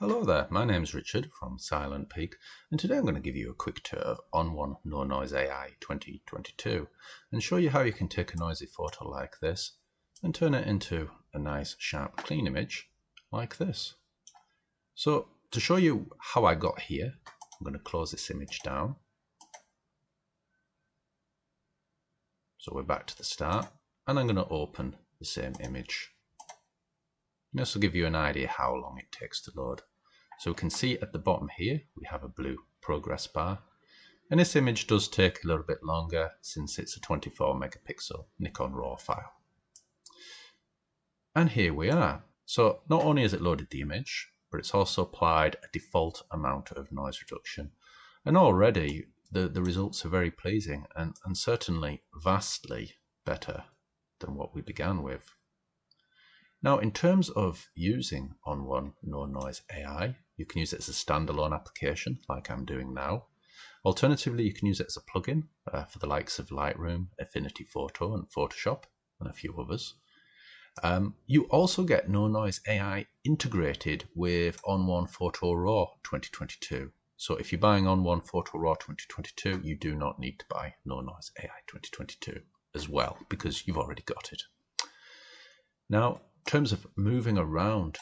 Hello there, my name's Richard from Silent Peak, and today I'm going to give you a quick tour of ON1 NoNoise AI 2022 and show you how you can take a noisy photo like this and turn it into a nice, sharp, clean image like this. So to show you how I got here, I'm going to close this image down. So we're back to the start, and I'm going to open the same image. This will give you an idea how long it takes to load. So we can see at the bottom here we have a blue progress bar, and this image does take a little bit longer since it's a 24 megapixel Nikon RAW file. And here we are. So not only has it loaded the image, but it's also applied a default amount of noise reduction, and already the results are very pleasing and certainly vastly better than what we began with. Now, in terms of using ON1 NoNoise AI, you can use it as a standalone application like I'm doing now. Alternatively, you can use it as a plugin for the likes of Lightroom, Affinity Photo and Photoshop and a few others. You also get NoNoise AI integrated with ON1 Photo RAW 2022. So if you're buying ON1 Photo RAW 2022, you do not need to buy NoNoise AI 2022 as well, because you've already got it. Now, in terms of moving around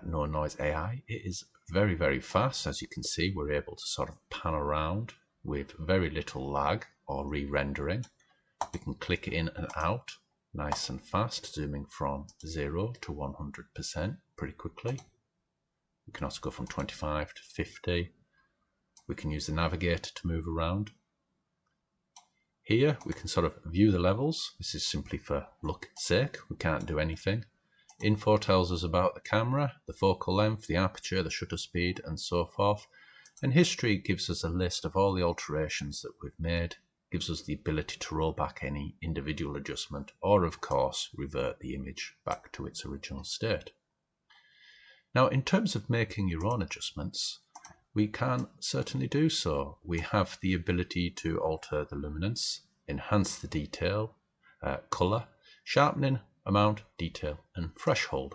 NoNoise AI, it is very, very fast. As you can see, we're able to sort of pan around with very little lag or re-rendering. We can click in and out nice and fast, zooming from 0 to 100% pretty quickly. We can also go from 25 to 50. We can use the navigator to move around. Here we can sort of view the levels. This is simply for look's sake. We can't do anything. Info tells us about the camera, the focal length, the aperture, the shutter speed, and so forth. And history gives us a list of all the alterations that we've made, gives us the ability to roll back any individual adjustment, or of course revert the image back to its original state. Now, in terms of making your own adjustments, we can certainly do so. We have the ability to alter the luminance, enhance the detail, color, sharpening, amount, detail, and threshold.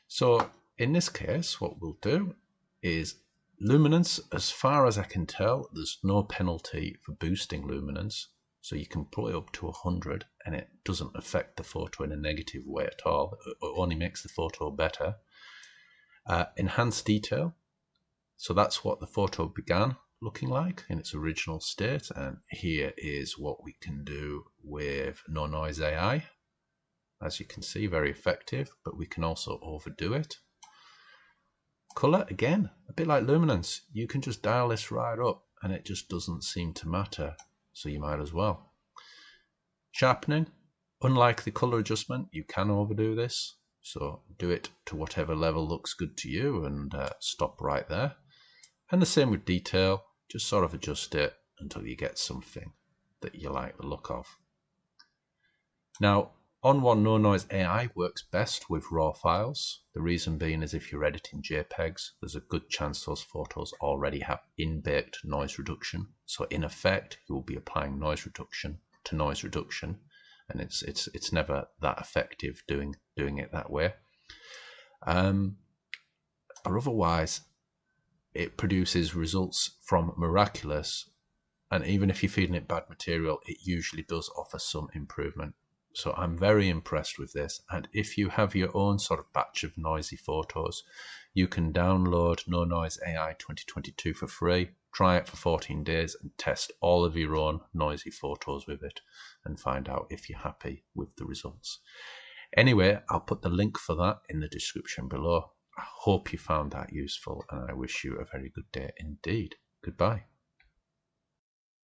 So in this case, what we'll do is luminance, as far as I can tell, there's no penalty for boosting luminance. So you can put it up to 100 and it doesn't affect the photo in a negative way at all. It only makes the photo better. Enhance detail. So that's what the photo began looking like in its original state. And here is what we can do with NoNoise AI. As you can see, very effective, but we can also overdo it. Color, again, a bit like luminance. You can just dial this right up and it just doesn't seem to matter. So you might as well. Sharpening, unlike the color adjustment, you can overdo this. So do it to whatever level looks good to you and stop right there. And the same with detail, just sort of adjust it until you get something that you like the look of. Now, ON1 NoNoise AI works best with RAW files. The reason being is if you're editing JPEGs, there's a good chance those photos already have in-baked noise reduction. So in effect, you will be applying noise reduction to noise reduction, and it's never that effective doing it that way. Or otherwise, it produces results from Miraculous, and even if you're feeding it bad material, it usually does offer some improvement. So I'm very impressed with this, and if you have your own sort of batch of noisy photos, you can download NoNoise AI 2022 for free, try it for 14 days and test all of your own noisy photos with it and find out if you're happy with the results. Anyway, I'll put the link for that in the description below. I hope you found that useful, and I wish you a very good day indeed. Goodbye.